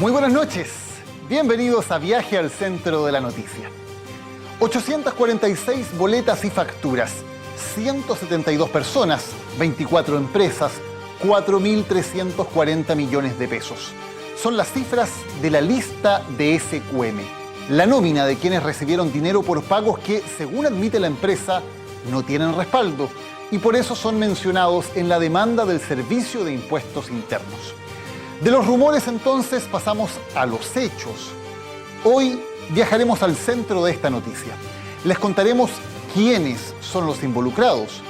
Muy buenas noches, bienvenidos a Viaje al Centro de la Noticia. 846 boletas y facturas, 172 personas, 24 empresas, 4.340 millones de pesos. Son las cifras de la lista de SQM, la nómina de quienes recibieron dinero por pagos que, según admite la empresa, no tienen respaldo y por eso son mencionados en la demanda del Servicio de Impuestos Internos. De los rumores entonces pasamos a los hechos. Hoy viajaremos al centro de esta noticia. Les contaremos quiénes son los involucrados,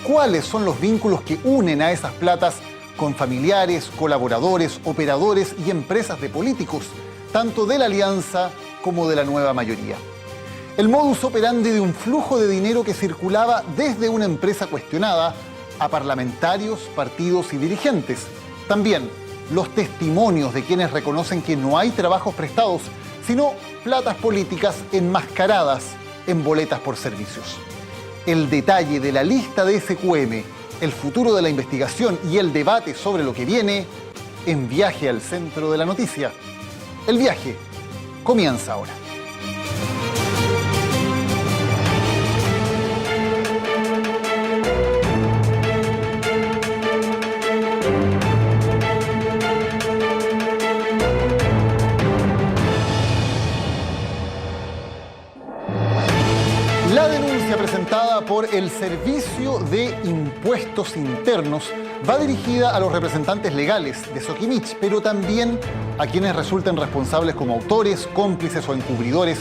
cuáles son los vínculos que unen a esas platas con familiares, colaboradores, operadores y empresas de políticos, tanto de la alianza como de la nueva mayoría. El modus operandi de un flujo de dinero que circulaba desde una empresa cuestionada a parlamentarios, partidos y dirigentes. También los testimonios de quienes reconocen que no hay trabajos prestados, sino platas políticas enmascaradas en boletas por servicios. El detalle de la lista de SQM, el futuro de la investigación y el debate sobre lo que viene en Viaje al Centro de la Noticia. El viaje comienza ahora. La denuncia presentada por el Servicio de Impuestos Internos va dirigida a los representantes legales de Soquimich, pero también a quienes resulten responsables como autores, cómplices o encubridores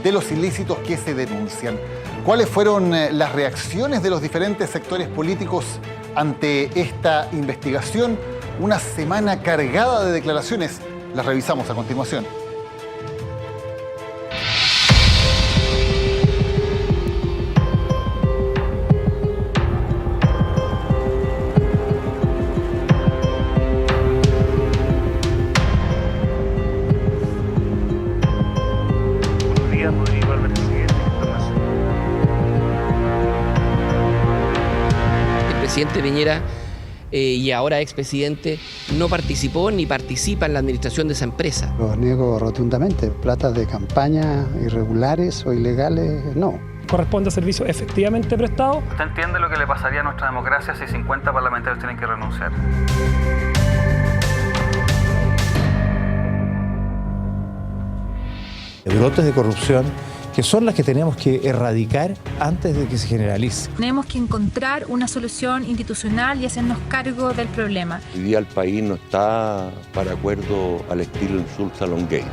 de los ilícitos que se denuncian. ¿Cuáles fueron las reacciones de los diferentes sectores políticos ante esta investigación? Una semana cargada de declaraciones. Las revisamos a continuación. El presidente Piñera y ahora expresidente no participó ni participa en la administración de esa empresa. Lo niego rotundamente. Platas de campaña irregulares o ilegales, no. Corresponde a servicio efectivamente prestado. ¿Usted entiende lo que le pasaría a nuestra democracia si 50 parlamentarios tienen que renunciar? Brotes de corrupción que son las que tenemos que erradicar antes de que se generalice. Tenemos que encontrar una solución institucional y hacernos cargo del problema. Hoy día el país no está para acuerdo al estilo Insulza-Longueira.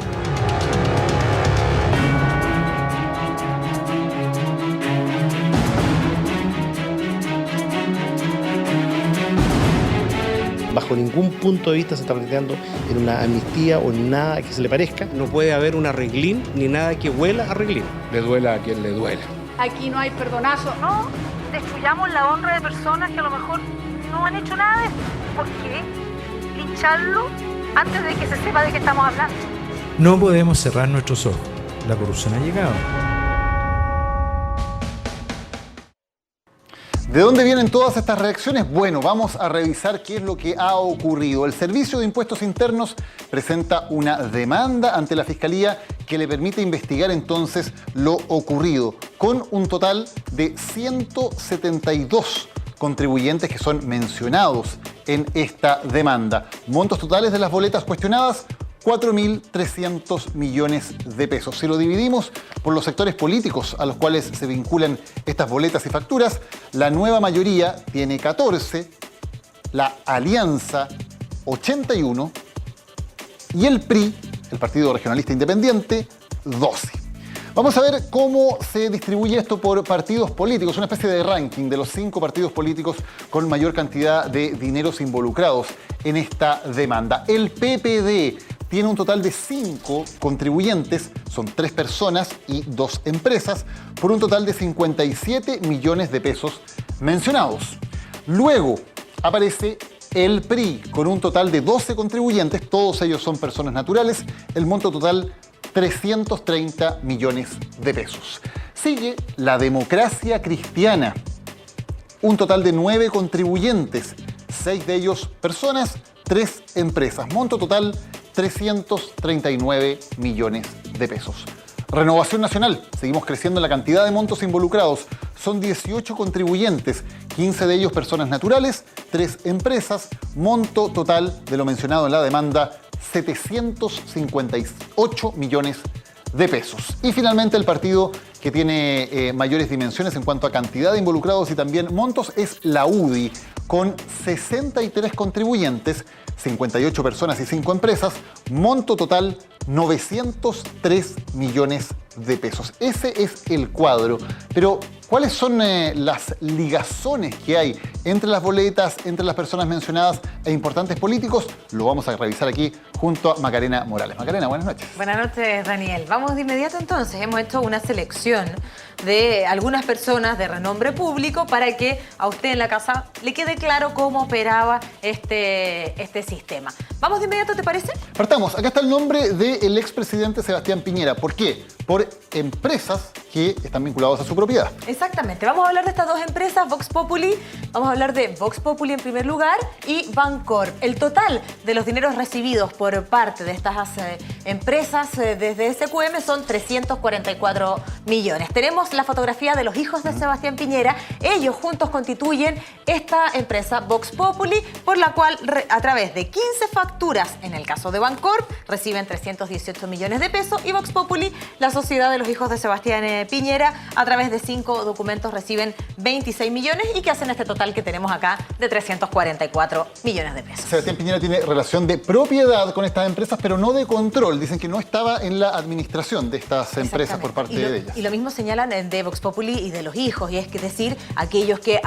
Bajo ningún punto de vista se está planteando en una amnistía o en nada que se le parezca. No puede haber un arreglín ni nada que huela a arreglín. Le duela a quien le duela. Aquí no hay perdonazo. No destruyamos la honra de personas que a lo mejor no han hecho nada de esto. ¿Por qué lincharlo antes de que se sepa de qué estamos hablando? No podemos cerrar nuestros ojos. La corrupción ha llegado. ¿De dónde vienen todas estas reacciones? Bueno, vamos a revisar qué es lo que ha ocurrido. El Servicio de Impuestos Internos presenta una demanda ante la Fiscalía que le permite investigar entonces lo ocurrido, con un total de 172 contribuyentes que son mencionados en esta demanda. Montos totales de las boletas cuestionadas, 4.300 millones de pesos. Si lo dividimos por los sectores políticos a los cuales se vinculan estas boletas y facturas, la nueva mayoría tiene 14, la Alianza 81 y el PRI, el Partido Regionalista Independiente, 12. Vamos a ver cómo se distribuye esto por partidos políticos, una especie de ranking de los 5 partidos políticos con mayor cantidad de dineros involucrados en esta demanda. El PPD tiene un total de 5 contribuyentes, son 3 personas y 2 empresas, por un total de 57 millones de pesos mencionados. Luego aparece el PRI, con un total de 12 contribuyentes, todos ellos son personas naturales, el monto total 330 millones de pesos. Sigue la Democracia Cristiana, un total de 9 contribuyentes, 6 de ellos personas, 3 empresas. Monto total 339 millones de pesos. Renovación Nacional. Seguimos creciendo en la cantidad de montos involucrados. Son 18 contribuyentes, 15 de ellos personas naturales, 3 empresas. Monto total de lo mencionado en la demanda, 758 millones de pesos. Y finalmente el partido que tiene mayores dimensiones en cuanto a cantidad de involucrados y también montos es la UDI, con 63 contribuyentes, 58 personas y 5 empresas, monto total 903 millones de pesos. Ese es el cuadro. Pero, ¿cuáles son las ligazones que hay entre las boletas, entre las personas mencionadas e importantes políticos? Lo vamos a revisar aquí junto a Macarena Morales. Macarena, buenas noches. Buenas noches, Daniel. Vamos de inmediato entonces. Hemos hecho una selección de algunas personas de renombre público para que a usted en la casa le quede claro cómo operaba este sistema. ¿Vamos de inmediato, te parece? Partamos. Acá está el nombre del expresidente Sebastián Piñera. ¿Por qué? Por empresas que están vinculadas a su propiedad. Exactamente. Vamos a hablar de estas dos empresas, Vox Populi. Vamos a hablar de Vox Populi en primer lugar y Bancorp. El total de los dineros recibidos por parte de estas empresas desde SQM son 344 millones. Tenemos la fotografía de los hijos de Sebastián Piñera. Ellos juntos constituyen esta empresa Vox Populi, por la cual a través de 15 facturas, en el caso de Bancorp, reciben 318 millones de pesos y Vox Populi, la sociedad de los hijos de Sebastián Piñera, a través de 5 documentos reciben 26 millones y que hacen este total que tenemos acá de 344 millones de pesos. Sebastián Piñera tiene relación de propiedad con estas empresas, pero no de control. Dicen que no estaba en la administración de estas empresas por parte de ellas. Y lo mismo señalan de Vox Populi y de los hijos, y es que decir, aquellos que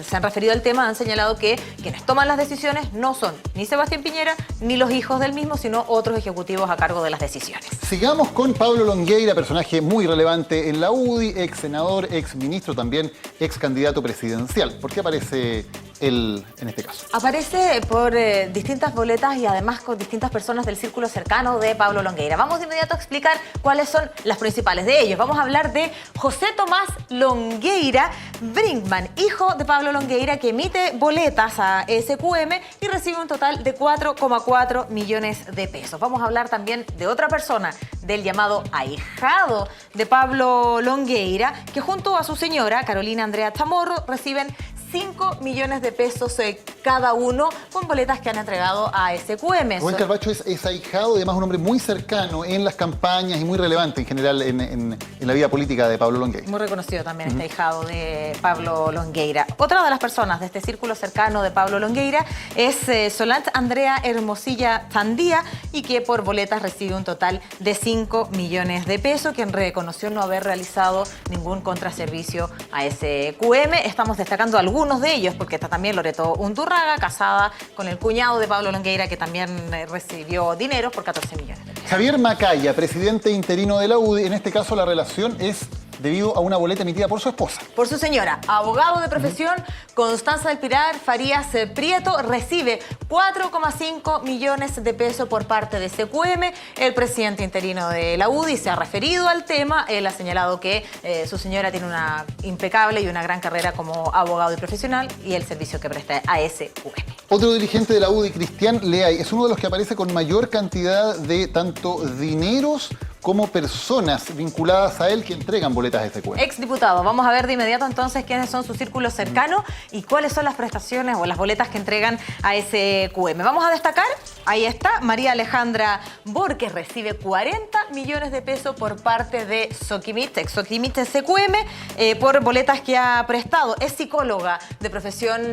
se han referido al tema han señalado que quienes toman las decisiones no son ni Sebastián Piñera ni los hijos del mismo, sino otros ejecutivos a cargo de las decisiones. Sigamos con Pablo Longueira, personaje muy relevante en la UDI, ex senador, ex ministro, también ex candidato presidencial. ¿Por qué aparece él en este caso? Aparece por distintas boletas y además con distintas personas del círculo cercano de Pablo Longueira. Vamos de inmediato a explicar cuáles son las principales de ellos. Vamos a hablar de José Tomás Longueira Brinkman, hijo de Pablo Longueira, que emite boletas a SQM y recibe un total de 4,4 millones de pesos. Vamos a hablar también de otra persona, del llamado ahijado de Pablo Longueira, que junto a su señora, Carolina Andrea Chamorro, reciben 5 millones de pesos cada uno con boletas que han entregado a SQM. Rubén Carvacho es ahijado y además un hombre muy cercano en las campañas y muy relevante en general en la vida política de Pablo Longueira. Muy reconocido también este ahijado de Pablo Longueira. Otra de las personas de este círculo cercano de Pablo Longueira es Solange Andrea Hermosilla Tandía, y que por boletas recibe un total de 5 millones de pesos, quien reconoció no haber realizado ningún contraservicio a SQM. Estamos destacando algunos de ellos, porque está también Loreto Undurraga, casada con el cuñado de Pablo Longueira, que también recibió dinero por 14 millones de pesos. Javier Macaya, presidente interino de la UDI. En este caso la relación es debido a una boleta emitida por su esposa. Por su señora, abogado de profesión, Constanza del Pilar Farías Prieto, recibe 4,5 millones de pesos por parte de SQM. El presidente interino de la UDI se ha referido al tema. Él ha señalado que su señora tiene una impecable y una gran carrera como abogado y profesional y el servicio que presta a SQM. Otro dirigente de la UDI, Cristian Leay, es uno de los que aparece con mayor cantidad de tanto dineros como personas vinculadas a él que entregan boletas a SQM. Exdiputado, vamos a ver de inmediato entonces quiénes son sus círculos cercanos y cuáles son las prestaciones o las boletas que entregan a SQM. Vamos a destacar, ahí está, María Alejandra Borges recibe 40 millones de pesos por parte de Soquimit, ex Soquimit SQM, por boletas que ha prestado. Es psicóloga de profesión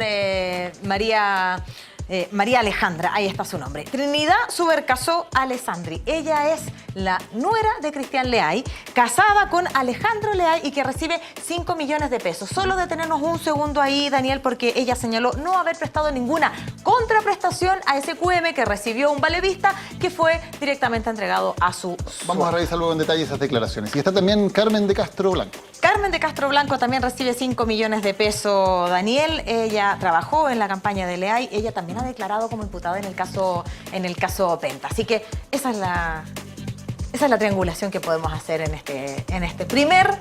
María Alejandra, ahí está su nombre. Trinidad Subercasó Alessandri. Ella es la nuera de Cristian Leay, casada con Alejandro Leay y que recibe 5 millones de pesos. Solo detenernos un segundo ahí, Daniel, porque ella señaló no haber prestado ninguna contraprestación a SQM, que recibió un vale vista que fue directamente entregado a su Vamos a revisar luego en detalle esas declaraciones. Y está también Carmen de Castro Blanco. Carmen de Castro Blanco también recibe 5 millones de pesos, Daniel. Ella trabajó en la campaña de Leay. Ella también ha declarado como imputada en el caso Penta. Así que esa es la triangulación que podemos hacer en este primer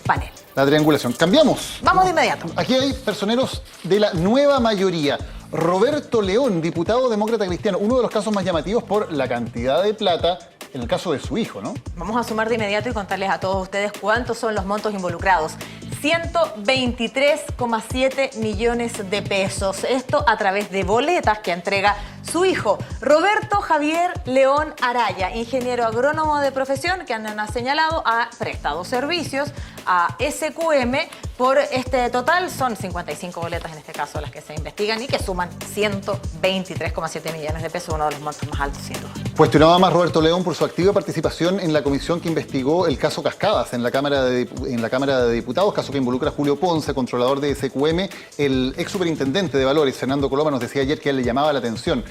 panel. La triangulación. Cambiamos. Vamos de inmediato. Aquí hay personeros de la nueva mayoría. Roberto León, diputado demócrata cristiano, uno de los casos más llamativos por la cantidad de plata en el caso de su hijo, ¿no? Vamos a sumar de inmediato y contarles a todos ustedes cuántos son los montos involucrados. 123,7 millones de pesos. Esto a través de boletas que entrega su hijo, Roberto Javier León Araya, ingeniero agrónomo de profesión, que han señalado ha prestado servicios a SQM. Por este total son 55 boletas en este caso las que se investigan y que suman 123,7 millones de pesos, uno de los montos más altos sin duda. Cuestionaba más Roberto León por su activa participación en la comisión que investigó el caso Cascadas en la Cámara de Diputados, caso que involucra a Julio Ponce, controlador de SQM. El ex superintendente de Valores, Fernando Coloma, nos decía ayer que a él le llamaba la atención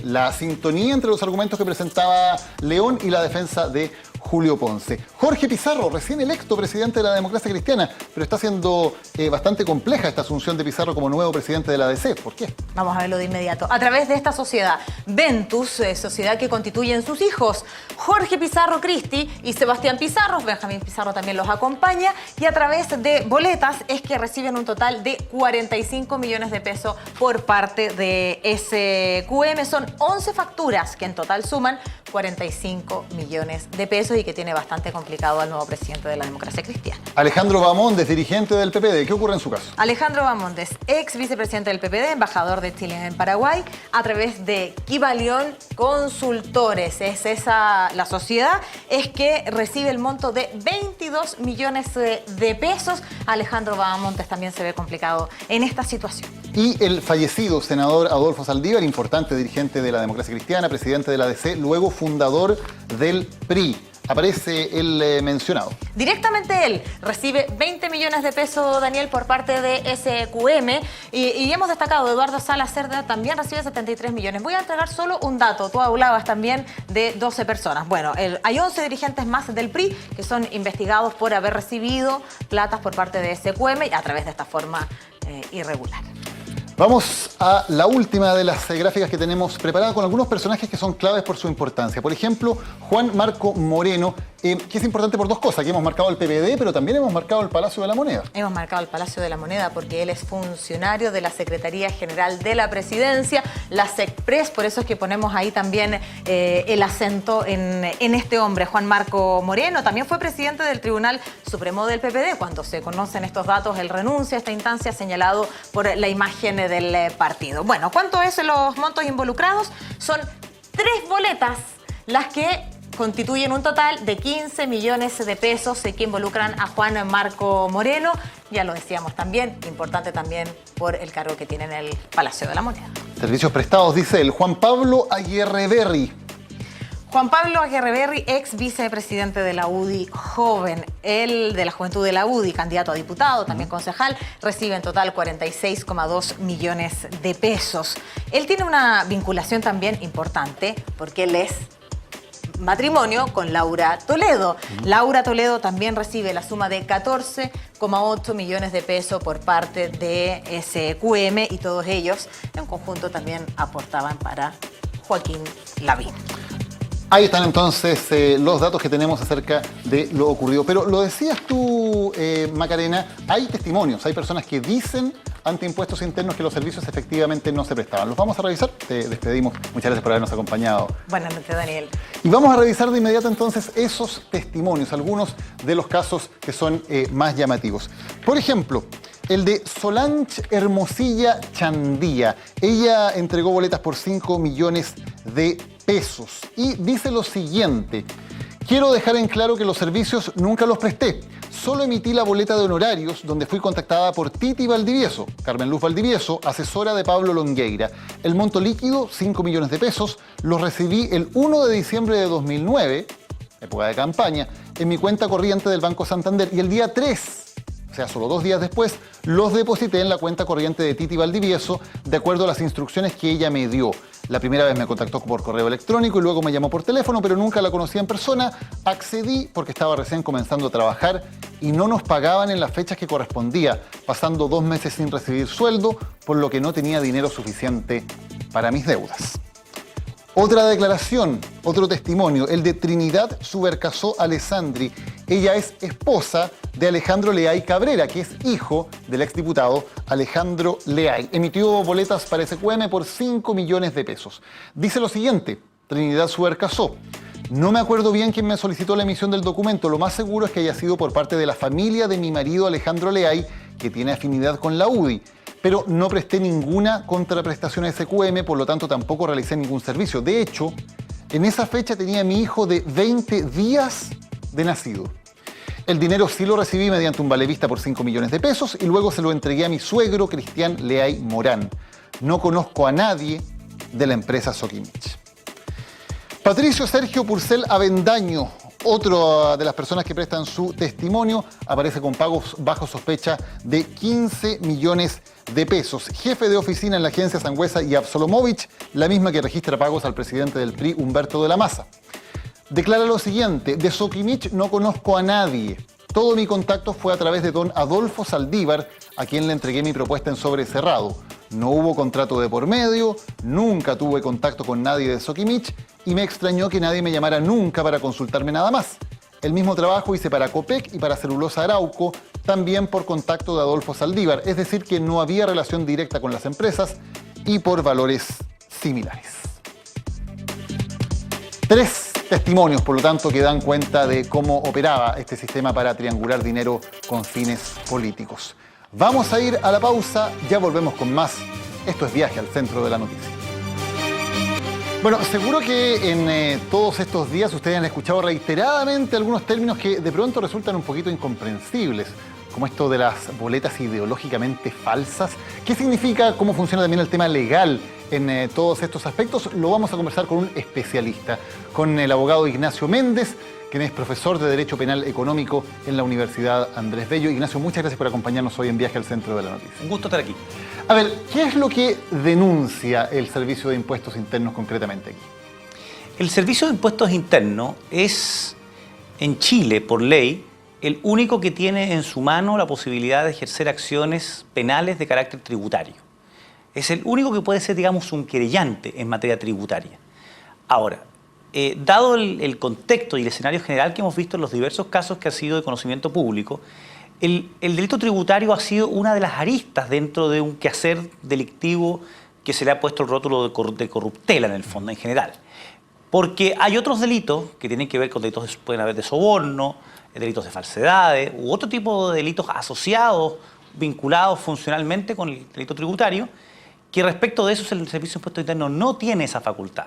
la sintonía entre los argumentos que presentaba León y la defensa de Julio Ponce. Jorge Pizarro, recién electo presidente de la Democracia Cristiana, pero está siendo bastante compleja esta asunción de Pizarro como nuevo presidente de la ADC. ¿Por qué? Vamos a verlo de inmediato. A través de esta sociedad, Ventus, sociedad que constituyen sus hijos, Jorge Pizarro Cristi y Sebastián Pizarro, Benjamín Pizarro también los acompaña, y a través de boletas es que reciben un total de 45 millones de pesos por parte de SQM. Son 11 facturas que en total suman 45 millones de pesos y que tiene bastante complicado al nuevo presidente de la Democracia Cristiana. Alejandro Bamondes, dirigente del PPD. ¿Qué ocurre en su caso? Alejandro Bamondes, ex vicepresidente del PPD, embajador de Chile en Paraguay, a través de Kibalión Consultores. Es esa la sociedad, es que recibe el monto de 22 millones de pesos. Alejandro Bamondes también se ve complicado en esta situación. Y el fallecido senador Adolfo Saldívar, importante dirigente de la Democracia Cristiana, presidente de la ADC, luego fundador del PRI. Aparece el mencionado. Directamente él recibe 20 millones de pesos, Daniel, por parte de SQM. Y hemos destacado, Eduardo Salas Cerda también recibe 73 millones. Voy a entregar solo un dato. Tú hablabas también de 12 personas. Bueno, hay 11 dirigentes más del PRI que son investigados por haber recibido platas por parte de SQM a través de esta forma irregular. Vamos a la última de las gráficas que tenemos preparada con algunos personajes que son claves por su importancia. Por ejemplo, Juan Marco Moreno, que es importante por dos cosas. Aquí hemos marcado el PPD, pero también hemos marcado el Palacio de la Moneda. Hemos marcado el Palacio de la Moneda porque él es funcionario de la Secretaría General de la Presidencia, la SECPRES, por eso es que ponemos ahí también el acento en este hombre, Juan Marco Moreno. También fue presidente del Tribunal Supremo del PPD. Cuando se conocen estos datos, él renuncia a esta instancia señalado por la imagen del partido. Bueno, ¿cuánto es los montos involucrados? Son 3 boletas las que constituyen un total de 15 millones de pesos que involucran a Juan Marco Moreno. Ya lo decíamos también, importante también por el cargo que tiene en el Palacio de la Moneda. Servicios prestados, dice él. Juan Pablo Aguirreberri. Juan Pablo Aguirreberri, ex vicepresidente de la UDI joven, él de la Juventud de la UDI, candidato a diputado, también concejal, recibe en total 46,2 millones de pesos. Él tiene una vinculación también importante porque él es matrimonio con Laura Toledo. Laura Toledo también recibe la suma de 14,8 millones de pesos por parte de SQM y todos ellos en conjunto también aportaban para Joaquín Lavín. Ahí están entonces los datos que tenemos acerca de lo ocurrido. Pero lo decías tú, Macarena, hay testimonios, hay personas que dicen ante impuestos internos que los servicios efectivamente no se prestaban. Los vamos a revisar. Te despedimos. Muchas gracias por habernos acompañado. Buenas noches, Daniel. Y vamos a revisar de inmediato entonces esos testimonios, algunos de los casos que son más llamativos. Por ejemplo, el de Solange Hermosilla Chandía. Ella entregó boletas por 5 millones de pesos y dice lo siguiente: quiero dejar en claro que los servicios nunca los presté. Solo emití la boleta de honorarios donde fui contactada por Titi Valdivieso, Carmen Luz Valdivieso, asesora de Pablo Longueira. El monto líquido, 5 millones de pesos, los recibí el 1 de diciembre de 2009, época de campaña, en mi cuenta corriente del Banco Santander y el día 3, o sea, solo 2 días después, los deposité en la cuenta corriente de Titi Valdivieso de acuerdo a las instrucciones que ella me dio. La primera vez me contactó por correo electrónico y luego me llamó por teléfono, pero nunca la conocí en persona. Accedí porque estaba recién comenzando a trabajar y no nos pagaban en las fechas que correspondía, pasando 2 meses sin recibir sueldo, por lo que no tenía dinero suficiente para mis deudas. Otra declaración, otro testimonio, el de Trinidad Subercasó Alessandri. Ella es esposa de Alejandro Leay Cabrera, que es hijo del exdiputado Alejandro Leay. Emitió boletas para SQM por 5 millones de pesos. Dice lo siguiente, Trinidad Subercasó. No me acuerdo bien quién me solicitó la emisión del documento. Lo más seguro es que haya sido por parte de la familia de mi marido Alejandro Leay, que tiene afinidad con la UDI. Pero no presté ninguna contraprestación a SQM, por lo tanto tampoco realicé ningún servicio. De hecho, en esa fecha tenía a mi hijo de 20 días de nacido. El dinero sí lo recibí mediante un valevista por 5 millones de pesos y luego se lo entregué a mi suegro, Cristian Leay Morán. No conozco a nadie de la empresa Sokimich. Patricio Sergio Purcell Avendaño, otra de las personas que prestan su testimonio, aparece con pagos bajo sospecha de 15 millones de pesos. Jefe de oficina en la agencia Sangüesa y Absolomovich, la misma que registra pagos al presidente del PRI, Humberto de la Maza. Declara lo siguiente, de Sokimich no conozco a nadie. Todo mi contacto fue a través de don Adolfo Saldívar, a quien le entregué mi propuesta en sobre cerrado. No hubo contrato de por medio, nunca tuve contacto con nadie de Sokimich y me extrañó que nadie me llamara nunca para consultarme nada más. El mismo trabajo hice para Copec y para Celulosa Arauco, también por contacto de Adolfo Saldívar, es decir, que no había relación directa con las empresas y por valores similares. 3 testimonios, por lo tanto, que dan cuenta de cómo operaba este sistema para triangular dinero con fines políticos. Vamos a ir a la pausa, ya volvemos con más. Esto es Viaje al Centro de la Noticia. Bueno, seguro que en todos estos días ustedes han escuchado reiteradamente algunos términos que de pronto resultan un poquito incomprensibles, como esto de las boletas ideológicamente falsas. ¿Qué significa? ¿Cómo funciona también el tema legal en todos estos aspectos? Lo vamos a conversar con un especialista, con el abogado Ignacio Méndez, quien es profesor de Derecho Penal Económico en la Universidad Andrés Bello. Ignacio, muchas gracias por acompañarnos hoy en Viaje al Centro de la Noticia. Un gusto estar aquí. A ver, ¿qué es lo que denuncia el Servicio de Impuestos Internos concretamente aquí? El Servicio de Impuestos Internos es, en Chile, por ley, el único que tiene en su mano la posibilidad de ejercer acciones penales de carácter tributario. Es el único que puede ser, digamos, un querellante en materia tributaria. Ahora, dado el contexto y el escenario general que hemos visto en los diversos casos que han sido de conocimiento público, el delito tributario ha sido una de las aristas dentro de un quehacer delictivo que se le ha puesto el rótulo de corruptela en el fondo, en general. Porque hay otros delitos que tienen que ver con delitos, pueden haber de soborno, delitos de falsedades u otro tipo de delitos asociados, vinculados funcionalmente con el delito tributario, que respecto de eso el Servicio de Impuestos Internos no tiene esa facultad.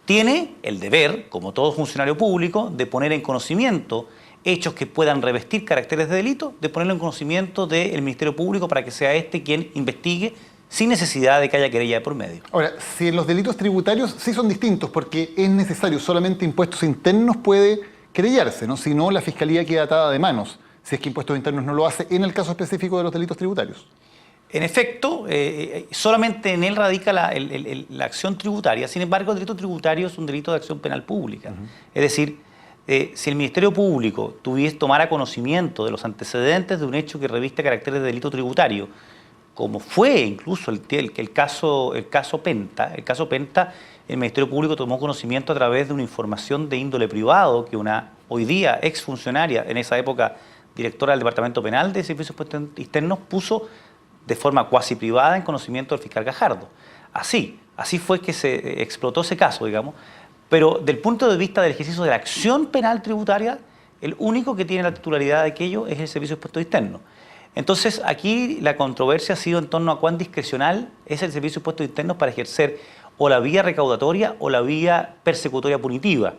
Tiene el deber, como todo funcionario público, de poner en conocimiento hechos que puedan revestir caracteres de delito, de ponerlo en conocimiento del Ministerio Público para que sea este quien investigue sin necesidad de que haya querella de por medio. Ahora, si en los delitos tributarios sí son distintos, porque es necesario, solamente Impuestos Internos puede querellarse, ¿no? Si no, la Fiscalía queda atada de manos, si es que Impuestos Internos no lo hace en el caso específico de los delitos tributarios. En efecto, solamente en él radica la acción tributaria. Sin embargo, el delito tributario es un delito de acción penal pública. Es decir, si el Ministerio Público tomara conocimiento de los antecedentes de un hecho que reviste caracteres de delito tributario, como fue incluso el caso Penta, el Ministerio Público tomó conocimiento a través de una información de índole privado que una hoy día exfuncionaria, en esa época directora del Departamento Penal de Servicios de Impuestos Internos, puso de forma cuasi privada en conocimiento del fiscal Gajardo. Así fue que se explotó ese caso, digamos, pero del punto de vista del ejercicio de la acción penal tributaria, el único que tiene la titularidad de aquello es el Servicio de Impuestos Internos. Entonces, aquí la controversia ha sido en torno a cuán discrecional es el Servicio de Impuestos Internos para ejercer o la vía recaudatoria o la vía persecutoria punitiva.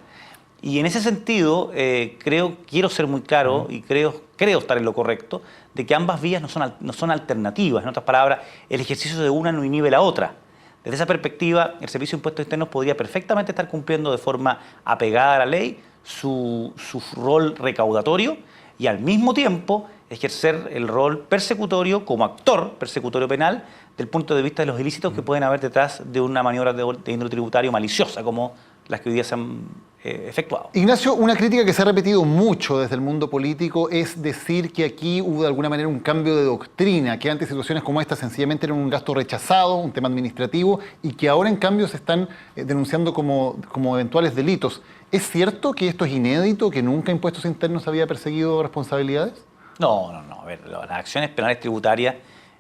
Y en ese sentido, quiero ser muy claro y creo estar en lo correcto, de que ambas vías no son alternativas. En otras palabras, el ejercicio de una no inhibe la otra. Desde esa perspectiva, el Servicio de Impuestos Internos podría perfectamente estar cumpliendo de forma apegada a la ley su rol recaudatorio y al mismo tiempo ejercer el rol persecutorio como actor persecutorio penal del punto de vista de los ilícitos que pueden haber detrás de una maniobra de índole tributario maliciosa, como las que hoy día se han efectuado. Ignacio, una crítica que se ha repetido mucho desde el mundo político es decir que aquí hubo de alguna manera un cambio de doctrina, que antes situaciones como esta sencillamente eran un gasto rechazado, un tema administrativo, y que ahora en cambio se están denunciando como eventuales delitos. ¿Es cierto que esto es inédito, que nunca Impuestos Internos había perseguido responsabilidades? No. A ver, las acciones penales tributarias,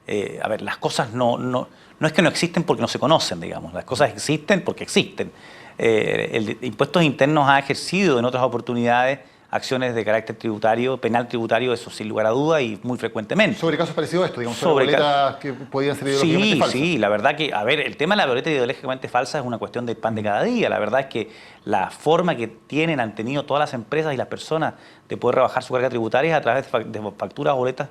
las cosas no es que no existen porque no se conocen, digamos. Las cosas existen porque existen. El Impuestos Internos ha ejercido en otras oportunidades acciones de carácter tributario, penal tributario, eso sin lugar a duda y muy frecuentemente. ¿Sobre casos parecidos a esto, digamos, sobre boletas que podían ser ideológicamente falsas? Sí, la verdad que, el tema de la boleta ideológicamente falsa es una cuestión del pan de cada día. La verdad es que la forma que han tenido todas las empresas y las personas de poder rebajar su carga tributaria es a través de facturas o boletas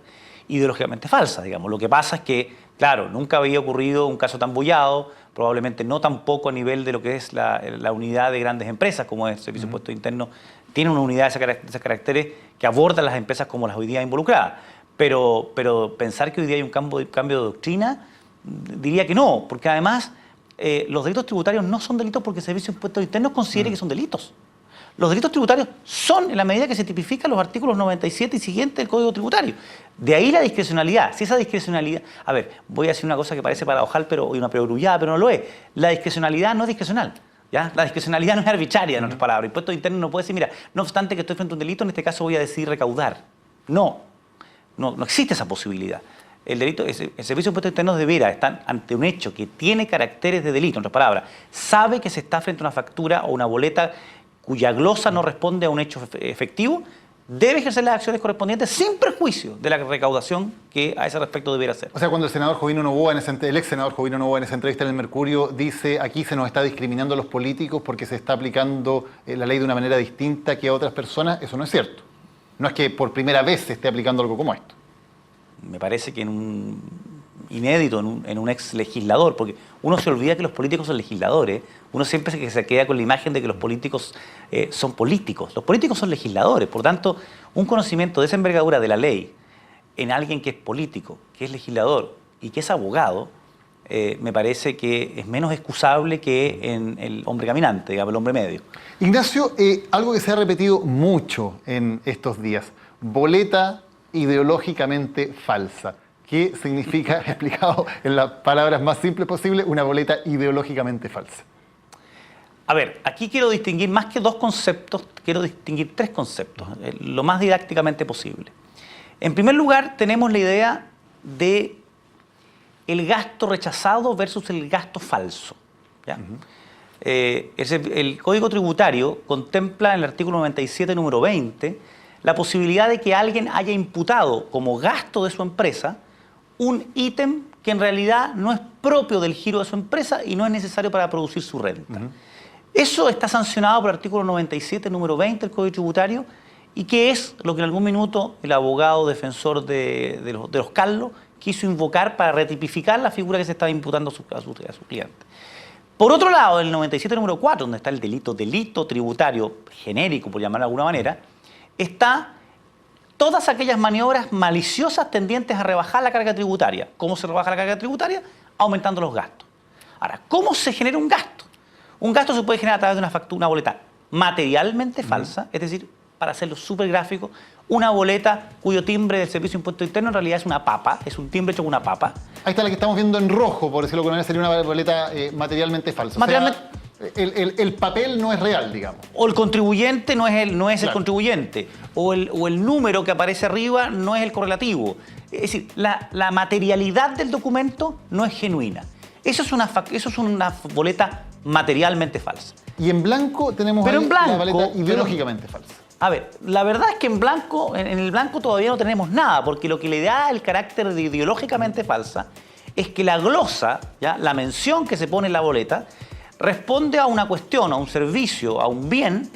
ideológicamente falsas, digamos. Lo que pasa es que, claro, nunca había ocurrido un caso tan bullado, probablemente no tampoco a nivel de lo que es la unidad de grandes empresas, como es el Servicio de Impuestos Internos, tiene una unidad de esos caracteres que abordan las empresas como las hoy día involucradas. Pero pensar que hoy día hay un cambio de doctrina, diría que no, porque además los delitos tributarios no son delitos porque el Servicio de Impuestos Internos considere que son delitos. Los delitos tributarios son en la medida que se tipifican los artículos 97 y siguientes del Código Tributario. De ahí la discrecionalidad. Si esa discrecionalidad... A ver, voy a decir una cosa que parece paradojal y una perogrullada, pero no lo es. La discrecionalidad no es discrecional. ¿Ya? La discrecionalidad no es arbitraria, en otras palabras. Impuestos Internos no puede decir, mira, no obstante que estoy frente a un delito, en este caso voy a decidir recaudar. No existe esa posibilidad. El Servicio de Impuestos Internos deberá estar ante un hecho que tiene caracteres de delito, en otras palabras. Sabe que se está frente a una factura o una boleta cuya glosa no responde a un hecho efectivo, debe ejercer las acciones correspondientes sin perjuicio de la recaudación que a ese respecto debiera hacer. O sea, cuando el senador Jovino Novoa, el ex senador Jovino Novoa en esa entrevista en El Mercurio dice aquí se nos está discriminando a los políticos porque se está aplicando la ley de una manera distinta que a otras personas, eso no es cierto. No es que por primera vez se esté aplicando algo como esto. Me parece que inédito en un ex legislador, porque uno se olvida que los políticos son legisladores, uno siempre se queda con la imagen de que los políticos son políticos. Los políticos son legisladores, por tanto, un conocimiento de esa envergadura de la ley en alguien que es político, que es legislador y que es abogado, me parece que es menos excusable que en el hombre caminante, digamos, el hombre medio. Ignacio, algo que se ha repetido mucho en estos días, boleta ideológicamente falsa. ¿Qué significa, explicado en las palabras más simples posible, una boleta ideológicamente falsa? A ver, aquí quiero distinguir más que dos conceptos, quiero distinguir tres conceptos, lo más didácticamente posible. En primer lugar, tenemos la idea de el gasto rechazado versus el gasto falso. ¿Ya? El Código Tributario contempla en el artículo 97, número 20, la posibilidad de que alguien haya imputado como gasto de su empresa un ítem que en realidad no es propio del giro de su empresa y no es necesario para producir su renta. Eso está sancionado por el artículo 97, número 20 del Código Tributario, y que es lo que en algún minuto el abogado defensor de los Carlos quiso invocar para retipificar la figura que se estaba imputando a su cliente. Por otro lado, el 97, número 4, donde está el delito tributario genérico, por llamarlo de alguna manera, está todas aquellas maniobras maliciosas tendientes a rebajar la carga tributaria. ¿Cómo se rebaja la carga tributaria? Aumentando los gastos. Ahora, ¿cómo se genera un gasto? Un gasto se puede generar a través de una factura, una boleta materialmente falsa, es decir, para hacerlo súper gráfico, una boleta cuyo timbre del Servicio de Impuestos Internos en realidad es una papa, es un timbre hecho con una papa. Ahí está la que estamos viendo en rojo, por decirlo de alguna manera, sería una boleta materialmente falsa. El papel no es real, digamos. O el contribuyente no es el contribuyente. O el número que aparece arriba no es el correlativo. Es decir, la materialidad del documento no es genuina. Eso es una boleta materialmente falsa. Y en blanco tenemos la boleta ideológicamente falsa. A ver, la verdad es que en el blanco todavía no tenemos nada, porque lo que le da el carácter de ideológicamente falsa es que la glosa, ¿ya? La mención que se pone en la boleta, responde a una cuestión, a un servicio, a un bien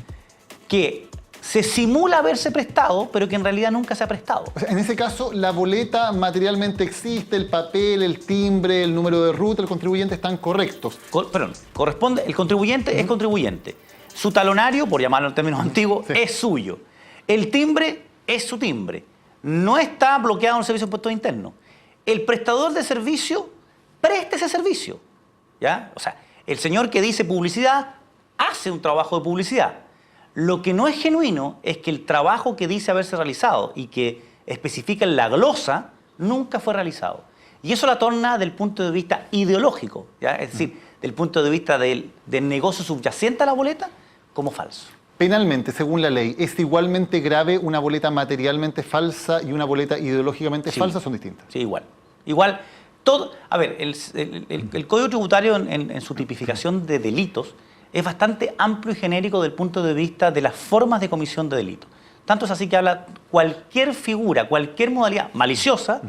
que se simula haberse prestado, pero que en realidad nunca se ha prestado. O sea, en ese caso, la boleta materialmente existe, el papel, el timbre, el número de ruta, el contribuyente están correctos. El contribuyente es contribuyente. Su talonario, por llamarlo en términos antiguos, es suyo. El timbre es su timbre. No está bloqueado en el Servicio de Impuestos Internos. El prestador de servicio presta ese servicio. ¿Ya? O sea, el señor que dice publicidad hace un trabajo de publicidad. Lo que no es genuino es que el trabajo que dice haberse realizado y que especifica en la glosa nunca fue realizado. Y eso la torna del punto de vista ideológico, ¿ya? Es decir, del punto de vista del negocio subyacente a la boleta, como falso. Penalmente, según la ley, ¿es igualmente grave una boleta materialmente falsa y una boleta ideológicamente falsa? ¿Son distintas? Sí, igual. Igual, todo. A ver, el Código Tributario en su tipificación de delitos es bastante amplio y genérico desde el punto de vista de las formas de comisión de delitos. Tanto es así que habla cualquier figura, cualquier modalidad maliciosa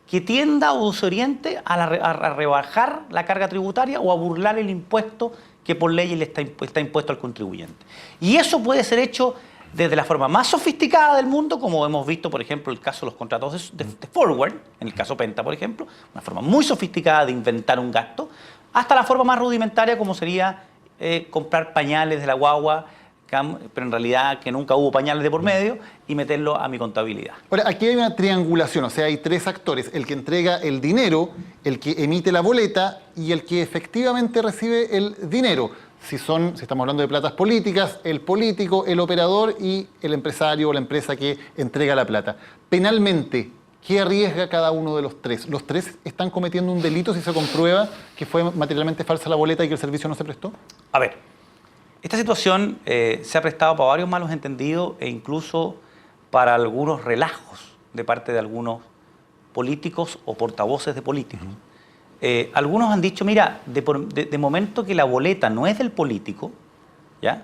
que tienda o se oriente a rebajar la carga tributaria o a burlar el impuesto que por ley le está impuesto al contribuyente. Y eso puede ser hecho desde la forma más sofisticada del mundo, como hemos visto, por ejemplo, el caso de los contratos de forward, en el caso Penta, por ejemplo, una forma muy sofisticada de inventar un gasto, hasta la forma más rudimentaria, como sería comprar pañales de la guagua, pero en realidad que nunca hubo pañales de por medio, y meterlo a mi contabilidad. Ahora, aquí hay una triangulación, o sea, hay tres actores: el que entrega el dinero, el que emite la boleta y el que efectivamente recibe el dinero. Si estamos hablando de platas políticas, el político, el operador y el empresario o la empresa que entrega la plata. Penalmente, ¿qué arriesga cada uno de los tres? ¿Los tres están cometiendo un delito si se comprueba que fue materialmente falsa la boleta y que el servicio no se prestó? A ver, esta situación se ha prestado para varios malos entendidos e incluso para algunos relajos de parte de algunos políticos o portavoces de políticos. Algunos han dicho, mira, de momento que la boleta no es del político, ¿ya?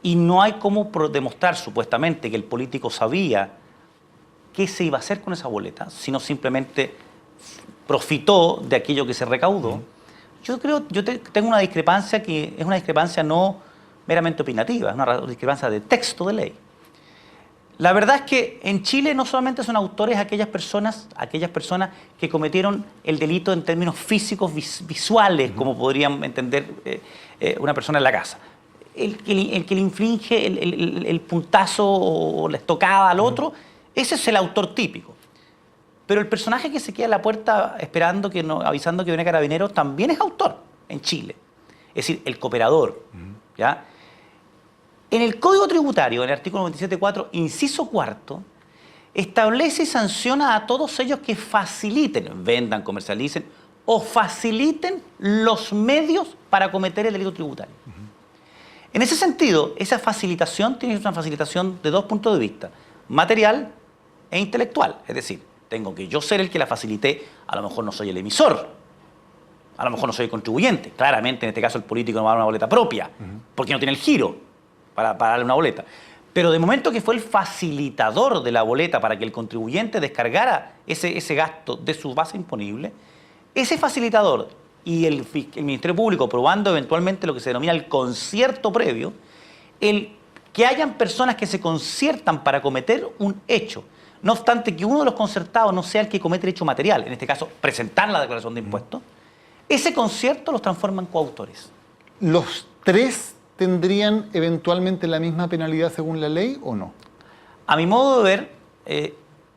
Y no hay cómo demostrar supuestamente que el político sabía qué se iba a hacer con esa boleta, sino simplemente profitó de aquello que se recaudó. Yo tengo una discrepancia que es una discrepancia no meramente opinativa, es una discrepancia de texto de ley. La verdad es que en Chile no solamente son autores aquellas personas que cometieron el delito en términos físicos, visuales, como podrían entender una persona en la casa. El que le inflige el puntazo o la estocada al otro, ese es el autor típico. Pero el personaje que se queda en la puerta esperando, avisando que viene carabinero, también es autor en Chile. Es decir, el cooperador, ¿ya? En el Código Tributario, en el artículo 97.4, inciso cuarto, establece y sanciona a todos ellos que faciliten, vendan, comercialicen o faciliten los medios para cometer el delito tributario. En ese sentido, esa facilitación tiene que ser una facilitación de dos puntos de vista: material e intelectual. Es decir, tengo que yo ser el que la facilité, a lo mejor no soy el emisor, a lo mejor no soy el contribuyente. Claramente, en este caso, el político no va a dar una boleta propia, porque no tiene el giro para darle una boleta. Pero de momento que fue el facilitador de la boleta para que el contribuyente descargara ese gasto de su base imponible, ese facilitador y el Ministerio Público probando eventualmente lo que se denomina el concierto previo, el que hayan personas que se conciertan para cometer un hecho, no obstante que uno de los concertados no sea el que comete el hecho material, en este caso presentar la declaración de impuestos, ese concierto los transforma en coautores. ¿Los tres tendrían eventualmente la misma penalidad según la ley o no? A mi modo de ver,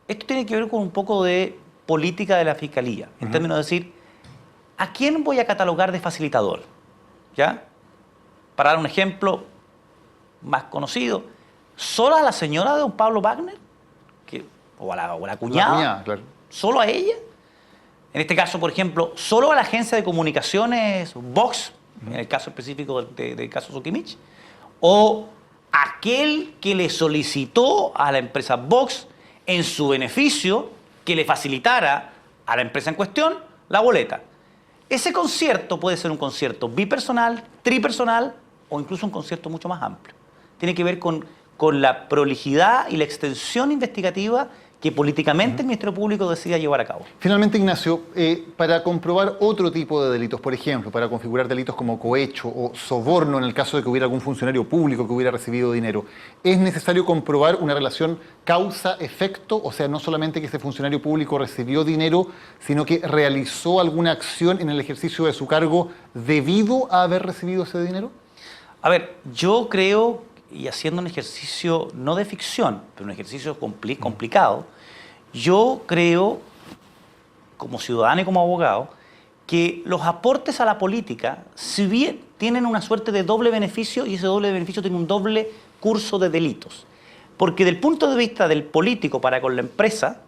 esto tiene que ver con un poco de política de la Fiscalía, en términos de decir, ¿a quién voy a catalogar de facilitador? ¿Ya? Para dar un ejemplo más conocido, ¿solo a la señora de don Pablo Wagner? ¿O a la cuñada? La cuñada, claro. ¿Solo a ella? En este caso, por ejemplo, ¿solo a la agencia de comunicaciones Vox? En el caso específico del caso Sokimich, o aquel que le solicitó a la empresa Vox en su beneficio que le facilitara a la empresa en cuestión la boleta. Ese concierto puede ser un concierto bipersonal, tripersonal o incluso un concierto mucho más amplio. Tiene que ver con la prolijidad y la extensión investigativa que políticamente el Ministerio Público decida llevar a cabo. Finalmente, Ignacio, para comprobar otro tipo de delitos, por ejemplo, para configurar delitos como cohecho o soborno en el caso de que hubiera algún funcionario público que hubiera recibido dinero, ¿es necesario comprobar una relación causa-efecto? O sea, no solamente que ese funcionario público recibió dinero, sino que realizó alguna acción en el ejercicio de su cargo debido a haber recibido ese dinero. A ver, yo creo, y haciendo un ejercicio no de ficción, pero un ejercicio complicado, yo creo, como ciudadano y como abogado, que los aportes a la política, si bien tienen una suerte de doble beneficio, y ese doble beneficio tiene un doble curso de delitos. Porque del punto de vista del político para con la empresa,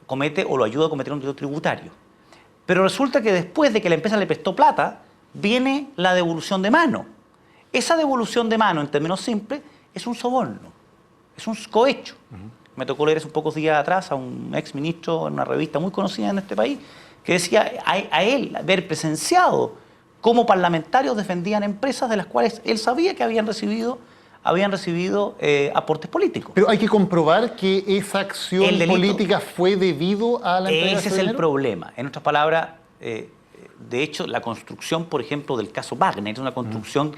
comete o lo ayuda a cometer un delito tributario. Pero resulta que después de que la empresa le prestó plata, viene la devolución de mano. Esa devolución de mano, en términos simples, es un soborno, es un cohecho. Me tocó leer hace pocos días atrás a un ex ministro en una revista muy conocida en este país, que decía a él haber presenciado cómo parlamentarios defendían empresas de las cuales él sabía que habían recibido aportes políticos. Pero hay que comprobar que esa acción política fue debido a la entrega Ese de es el dinero. problema. En otras palabras, de hecho, la construcción, por ejemplo, del caso Wagner es una construcción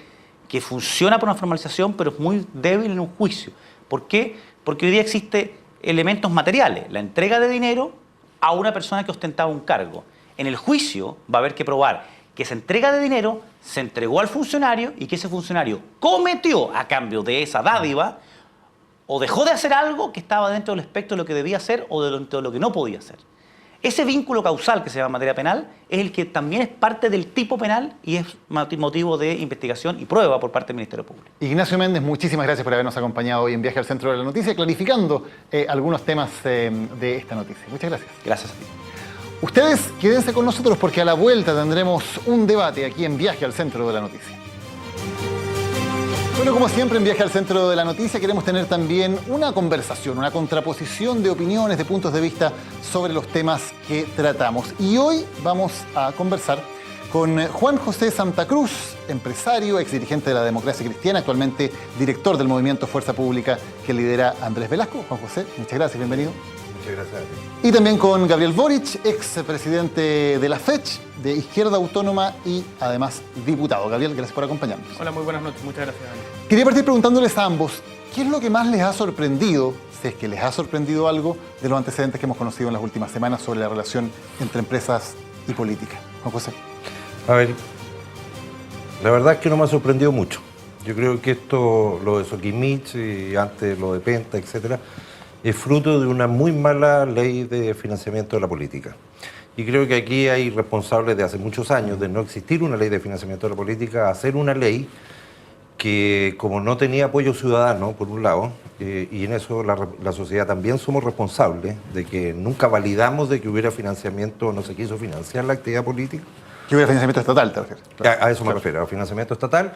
que funciona por una formalización, pero es muy débil en un juicio. ¿Por qué? Porque hoy día existen elementos materiales, la entrega de dinero a una persona que ostentaba un cargo. En el juicio va a haber que probar que esa entrega de dinero se entregó al funcionario y que ese funcionario cometió a cambio de esa dádiva o dejó de hacer algo que estaba dentro del espectro de lo que debía hacer o dentro de lo que no podía hacer. Ese vínculo causal que se llama materia penal es el que también es parte del tipo penal y es motivo de investigación y prueba por parte del Ministerio Público. Ignacio Méndez, muchísimas gracias por habernos acompañado hoy en Viaje al Centro de la Noticia, clarificando algunos temas de esta noticia. Muchas gracias. Gracias a ti. Ustedes quédense con nosotros porque a la vuelta tendremos un debate aquí en Viaje al Centro de la Noticia. Bueno, como siempre en Viaje al Centro de la Noticia queremos tener también una conversación, una contraposición de opiniones, de puntos de vista sobre los temas que tratamos. Y hoy vamos a conversar con Juan José Santa Cruz, empresario, exdirigente de la Democracia Cristiana, actualmente director del movimiento Fuerza Pública que lidera Andrés Velasco. Juan José, muchas gracias, bienvenido. Muchas gracias a ti. Y también con Gabriel Boric, expresidente de la FECH, de Izquierda Autónoma y además diputado. Gabriel, gracias por acompañarnos. Hola, muy buenas noches. Muchas gracias, Dani. Quería partir preguntándoles a ambos, ¿qué es lo que más les ha sorprendido, si es que les ha sorprendido algo, de los antecedentes que hemos conocido en las últimas semanas sobre la relación entre empresas y política? Juan José. A ver, la verdad es que no me ha sorprendido mucho. Yo creo que esto, lo de Soquimich y antes lo de Penta, etcétera, es fruto de una muy mala ley de financiamiento de la política. Y creo que aquí hay responsables de hace muchos años de no existir una ley de financiamiento de la política, hacer una ley que, como no tenía apoyo ciudadano, por un lado, y en eso la sociedad también somos responsables de que nunca validamos de que hubiera financiamiento, no se quiso financiar la actividad política. Que hubiera financiamiento estatal, ¿te refieres? A eso me refiero, a financiamiento estatal.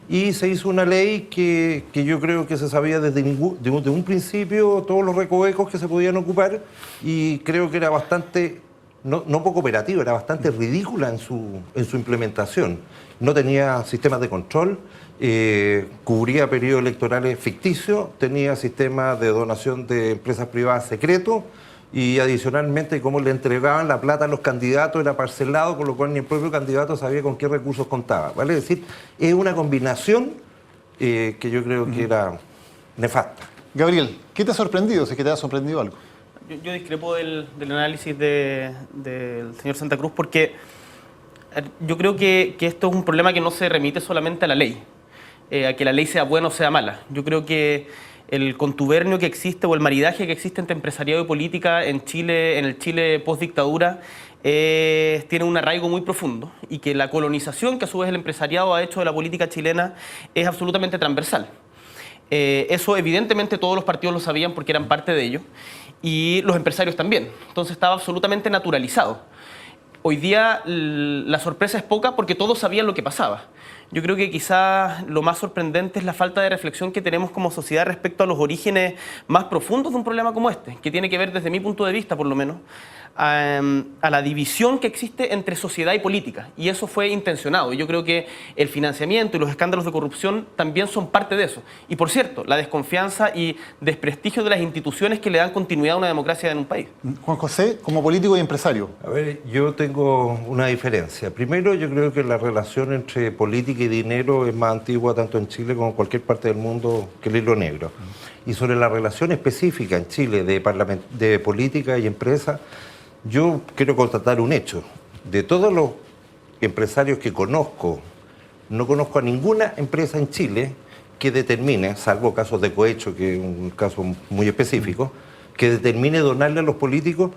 Y se hizo una ley que yo creo que se sabía desde un principio todos los recovecos que se podían ocupar y creo que era bastante, no poco operativa, era bastante ridícula en su implementación. No tenía sistemas de control, cubría periodos electorales ficticios, tenía sistemas de donación de empresas privadas secretos y adicionalmente cómo le entregaban la plata a los candidatos era parcelado, con lo cual ni el propio candidato sabía con qué recursos contaba, ¿vale? Es decir, es una combinación que yo creo que era nefasta. Gabriel, ¿qué te ha sorprendido, si es que te ha sorprendido algo? Yo discrepo del análisis del señor Santa Cruz porque yo creo que esto es un problema que no se remite solamente a la ley, a que la ley sea buena o sea mala. Yo creo que el contubernio que existe o el maridaje que existe entre empresariado y política en Chile, en el Chile post-dictadura, tiene un arraigo muy profundo y que la colonización que a su vez el empresariado ha hecho de la política chilena es absolutamente transversal. Eso evidentemente todos los partidos lo sabían porque eran parte de ello y los empresarios también. Entonces estaba absolutamente naturalizado. Hoy día la sorpresa es poca porque todos sabían lo que pasaba. Yo creo que quizás lo más sorprendente es la falta de reflexión que tenemos como sociedad respecto a los orígenes más profundos de un problema como este, que tiene que ver, desde mi punto de vista por lo menos, a la división que existe entre sociedad y política. Y eso fue intencionado. Y yo creo que el financiamiento y los escándalos de corrupción también son parte de eso. Y por cierto, la desconfianza y desprestigio de las instituciones que le dan continuidad a una democracia en un país. Juan José, como político y empresario. A ver, yo tengo una diferencia. Primero, yo creo que la relación entre política y dinero es más antigua tanto en Chile como en cualquier parte del mundo que el hilo negro. Y sobre la relación específica en Chile de política y empresa, yo quiero constatar un hecho. De todos los empresarios que conozco, no conozco a ninguna empresa en Chile que determine, salvo casos de cohecho, que es un caso muy específico, que determine donarle a los políticos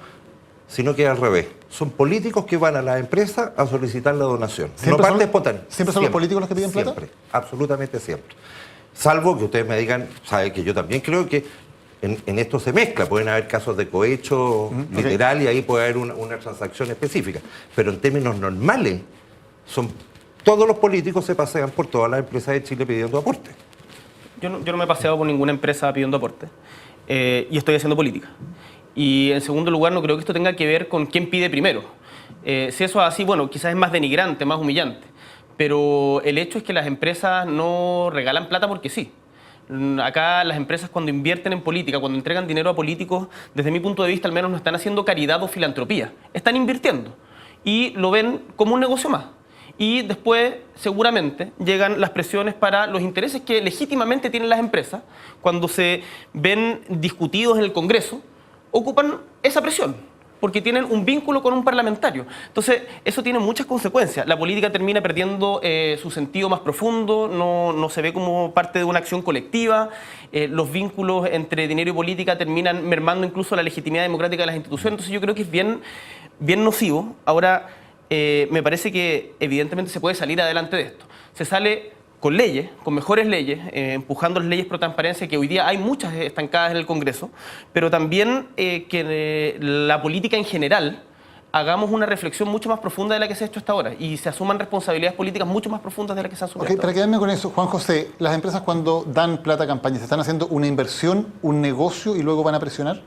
sino que al revés. Son políticos que van a las empresas a solicitar la donación. ¿Siempre No parte son- espontánea. siempre son los políticos los que piden plata? Siempre, absolutamente siempre. Salvo que ustedes me digan, sabe que yo también creo que en esto se mezcla, pueden haber casos de cohecho literal y ahí puede haber una transacción específica. Pero en términos normales, todos los políticos se pasean por todas las empresas de Chile pidiendo aporte. Yo no me he paseado por ninguna empresa pidiendo aporte y estoy haciendo política. Y en segundo lugar, no creo que esto tenga que ver con quién pide primero. Si eso es así, bueno, quizás es más denigrante, más humillante. Pero el hecho es que las empresas no regalan plata porque sí. Acá las empresas cuando invierten en política, cuando entregan dinero a políticos, desde mi punto de vista al menos no están haciendo caridad o filantropía. Están invirtiendo y lo ven como un negocio más. Y después, seguramente, llegan las presiones para los intereses que legítimamente tienen las empresas. Cuando se ven discutidos en el Congreso, ocupan esa presión, porque tienen un vínculo con un parlamentario. Entonces, eso tiene muchas consecuencias. La política termina perdiendo su sentido más profundo, no se ve como parte de una acción colectiva, los vínculos entre dinero y política terminan mermando incluso la legitimidad democrática de las instituciones. Entonces, yo creo que es bien nocivo. Ahora, me parece que evidentemente se puede salir adelante de esto. Se sale con leyes, con mejores leyes, empujando las leyes pro transparencia, que hoy día hay muchas estancadas en el Congreso, pero también que la política en general hagamos una reflexión mucho más profunda de la que se ha hecho hasta ahora y se asuman responsabilidades políticas mucho más profundas de las que se han asumido. Ok, para quedarme con eso, Juan José, ¿las empresas cuando dan plata a campañas están haciendo una inversión, un negocio y luego van a presionar?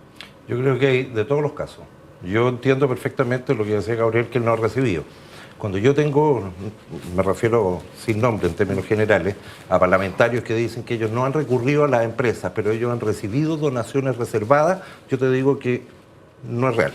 Yo creo que hay de todos los casos. Yo entiendo perfectamente lo que decía Gabriel, que él no ha recibido. Cuando yo tengo, me refiero sin nombre en términos generales, a parlamentarios que dicen que ellos no han recurrido a las empresas, pero ellos han recibido donaciones reservadas, yo te digo que no es real.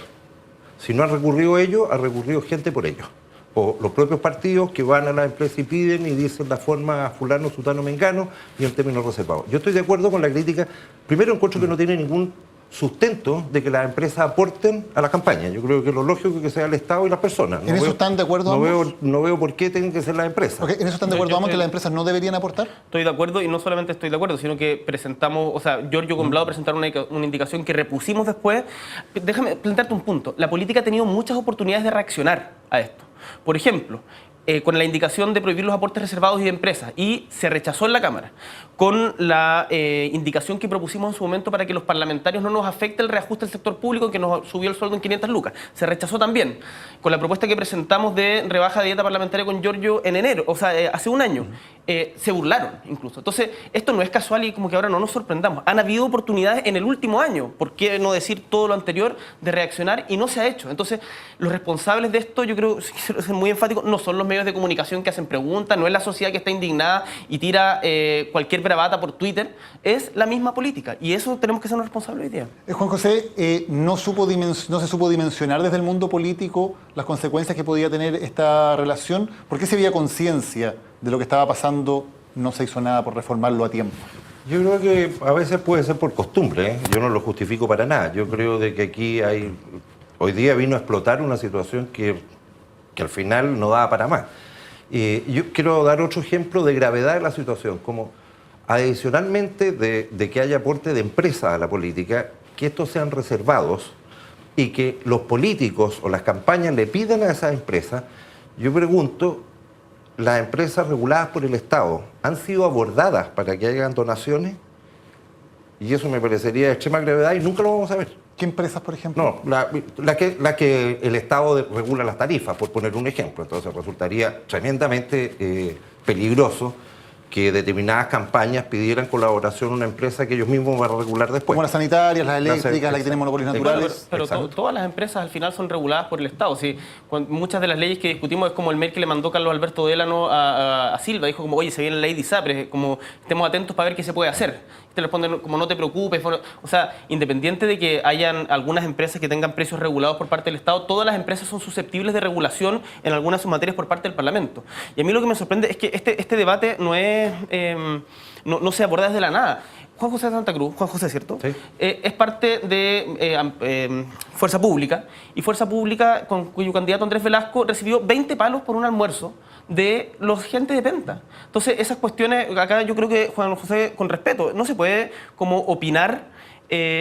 Si no han recurrido ellos, ha recurrido gente por ellos. O los propios partidos que van a la empresa y piden y dicen la forma fulano, sutano, mengano y en términos reservados. Yo estoy de acuerdo con la crítica. Primero encuentro que no tiene ningún sustento de que las empresas aporten a la campaña. Yo creo que lo lógico es que sea el Estado y las personas. ¿En eso están de acuerdo ambos? No veo por qué tienen que ser las empresas. Okay, ¿en eso están de acuerdo ambos que las empresas no deberían aportar? Estoy de acuerdo y no solamente estoy de acuerdo, sino que presentamos, o sea, Giorgio Comblado presentaron una indicación que repusimos después. Déjame plantearte un punto. La política ha tenido muchas oportunidades de reaccionar a esto. Por ejemplo, con la indicación de prohibir los aportes reservados y de empresas, y se rechazó en la Cámara, con la indicación que propusimos en su momento para que los parlamentarios no nos afecte el reajuste del sector público, que nos subió el sueldo en 500 lucas. Se rechazó también, con la propuesta que presentamos de rebaja de dieta parlamentaria con Giorgio en enero, o sea, hace un año. Se burlaron incluso. Entonces, esto no es casual y como que ahora no nos sorprendamos. Han habido oportunidades en el último año, ¿por qué no decir todo lo anterior?, de reaccionar, y no se ha hecho. Entonces, los responsables de esto, yo creo, quiero ser muy enfático, no son los medios de comunicación que hacen preguntas, no es la sociedad que está indignada y tira cualquier bravata por Twitter, es la misma política, y eso tenemos que ser responsables hoy día. Juan José, no se supo dimensionar desde el mundo político las consecuencias que podía tener esta relación. ¿Por qué se había conciencia de lo que estaba pasando? No se hizo nada por reformarlo a tiempo. Yo creo que a veces puede ser por costumbre, ¿eh? Yo no lo justifico para nada. Yo creo de que aquí hoy día vino a explotar una situación que al final no daba para más. Yo quiero dar otro ejemplo de gravedad de la situación, como adicionalmente de que haya aporte de empresas a la política, que estos sean reservados y que los políticos o las campañas le pidan a esas empresas. Yo pregunto, ¿las empresas reguladas por el Estado han sido abordadas para que hagan donaciones? Y eso me parecería de extrema gravedad y nunca lo vamos a ver. ¿Qué empresas, por ejemplo? No, la que el Estado regula las tarifas, por poner un ejemplo. Entonces resultaría tremendamente peligroso que determinadas campañas pidieran colaboración a una empresa que ellos mismos van a regular después. Como las sanitarias, las eléctricas, las que tienen monopolios naturales. Pero todas las empresas al final son reguladas por el Estado. ¿Sí? Muchas de las leyes que discutimos es como el mail que le mandó Carlos Alberto Délano a Silva. Dijo como, oye, se viene la ley de ISAPRES, como estemos atentos para ver qué se puede hacer. Te responden como, no te preocupes. O sea, independiente de que hayan algunas empresas que tengan precios regulados por parte del Estado, todas las empresas son susceptibles de regulación en algunas submaterias por parte del Parlamento. Y a mí lo que me sorprende es que este debate no se aborda desde la nada. Juan José de Santa Cruz, Juan José, ¿cierto? Sí. Es parte de Fuerza Pública, y Fuerza Pública, cuyo candidato Andrés Velasco recibió 20 palos por un almuerzo de los gente de Penta. Entonces, esas cuestiones, acá yo creo que, Juan José, con respeto, no se puede como opinar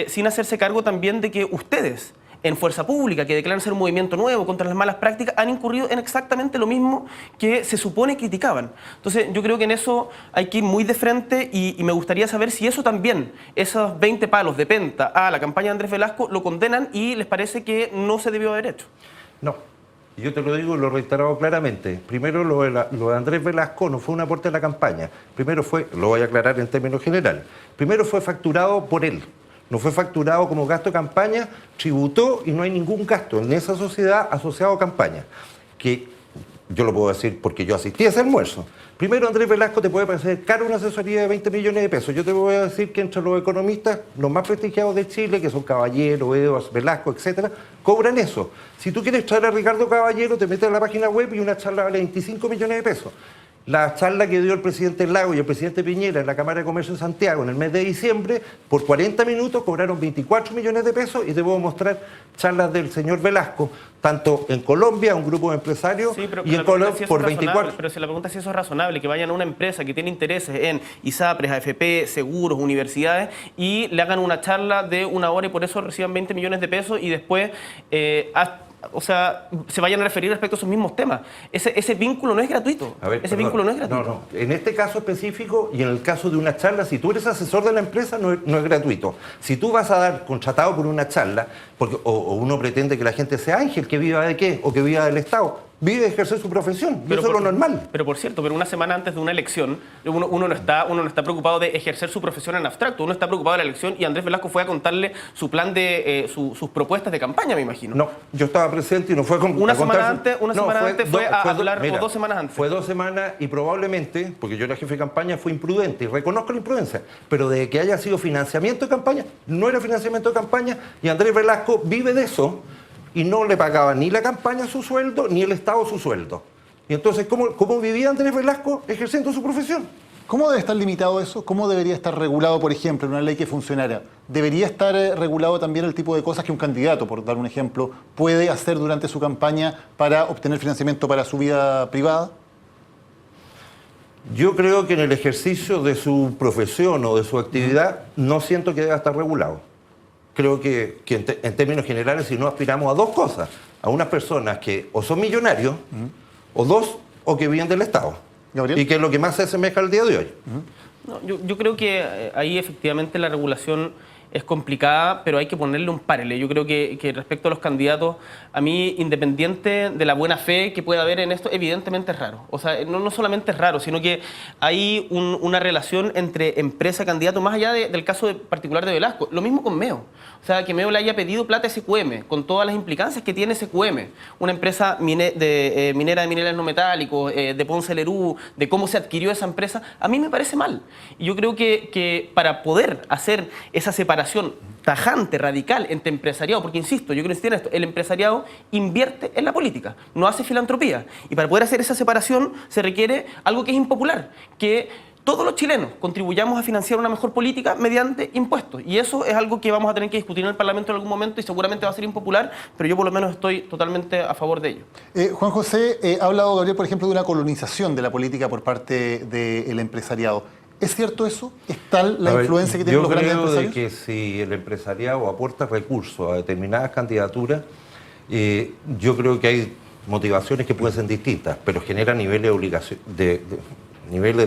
sin hacerse cargo también de que ustedes en Fuerza Pública, que declaran ser un movimiento nuevo contra las malas prácticas, han incurrido en exactamente lo mismo que se supone criticaban. Entonces, yo creo que en eso hay que ir muy de frente y me gustaría saber si eso también, esos 20 palos de penta a la campaña de Andrés Velasco, lo condenan y les parece que no se debió haber hecho. No. Yo te lo digo y lo he reiterado claramente. Primero, lo de Andrés Velasco no fue un aporte a la campaña. Primero fue, lo voy a aclarar en términos generales, primero fue facturado por él. No fue facturado como gasto de campaña, tributó y no hay ningún gasto en esa sociedad asociado a campaña. Que yo lo puedo decir porque yo asistí a ese almuerzo. Primero, Andrés Velasco te puede parecer caro una asesoría de 20 millones de pesos. Yo te voy a decir que entre los economistas, los más prestigiados de Chile, que son Caballero, Edwards, Velasco, etcétera, cobran eso. Si tú quieres traer a Ricardo Caballero, te metes a la página web y una charla vale 25 millones de pesos. La charla que dio el presidente Lago y el presidente Piñera en la Cámara de Comercio de Santiago en el mes de diciembre, por 40 minutos cobraron 24 millones de pesos y te puedo mostrar charlas del señor Velasco, tanto en Colombia, un grupo de empresarios, y en Colombia por 24. Pero si la pregunta es si eso es razonable, que vayan a una empresa que tiene intereses en ISAPRES, AFP, seguros, universidades, y le hagan una charla de 1 hora y por eso reciban 20 millones de pesos y después se vayan a referir respecto a esos mismos temas. Ese vínculo no es gratuito. Vínculo no es gratuito. No. En este caso específico y en el caso de una charla, si tú eres asesor de la empresa, no es gratuito. Si tú vas a dar contratado por una charla, porque o uno pretende que la gente sea ángel, que viva de qué, o que viva del Estado, vive de ejercer su profesión, eso es lo normal. Pero por cierto, una semana antes de una elección, uno no está preocupado de ejercer su profesión en abstracto, uno está preocupado de la elección y Andrés Velasco fue a contarle su plan de sus propuestas de campaña, me imagino. No, yo estaba presente y no fue Una semana antes fue a hablar, mira, o 2 semanas antes. Fue 2 semanas y probablemente, porque yo era jefe de campaña, fue imprudente y reconozco la imprudencia, pero de que haya sido financiamiento de campaña, no era financiamiento de campaña y Andrés Velasco vive de eso. Y no le pagaba ni la campaña su sueldo, ni el Estado su sueldo. Y entonces, ¿cómo vivía Andrés Velasco ejerciendo su profesión? ¿Cómo debe estar limitado eso? ¿Cómo debería estar regulado, por ejemplo, en una ley que funcionara? ¿Debería estar regulado también el tipo de cosas que un candidato, por dar un ejemplo, puede hacer durante su campaña para obtener financiamiento para su vida privada? Yo creo que en el ejercicio de su profesión o de su actividad no siento que deba estar regulado. Creo que en términos generales, si no aspiramos a 2 cosas, a unas personas que o son millonarios, o que viven del Estado. ¿Gabriel? Y que es lo que más se asemeja al día de hoy. No, yo creo que ahí efectivamente la regulación es complicada, pero hay que ponerle un párele. Yo creo que respecto a los candidatos, a mí, independiente de la buena fe que pueda haber en esto, evidentemente es raro. O sea, no solamente es raro, sino que hay una relación entre empresa y candidato, más allá del caso particular de Velasco. Lo mismo con Meo. O sea, que Meo le haya pedido plata a SQM, con todas las implicancias que tiene SQM, una empresa minera de minerales no metálicos, de Ponce Lerú, de cómo se adquirió esa empresa, a mí me parece mal. Y yo creo que para poder hacer esa separación tajante, radical entre empresariado, porque insisto, yo quiero insistir en esto, el empresariado invierte en la política, no hace filantropía. Y para poder hacer esa separación se requiere algo que es impopular, que todos los chilenos contribuyamos a financiar una mejor política mediante impuestos. Y eso es algo que vamos a tener que discutir en el Parlamento en algún momento y seguramente va a ser impopular, pero yo por lo menos estoy totalmente a favor de ello. Juan José, ha hablado Gabriel, por ejemplo, de una colonización de la política por parte del empresariado. ¿Es cierto eso? ¿Es tal la influencia que tienen los grandes empresarios? Yo creo que si el empresariado aporta recursos a determinadas candidaturas, yo creo que hay motivaciones que pueden ser distintas, pero genera niveles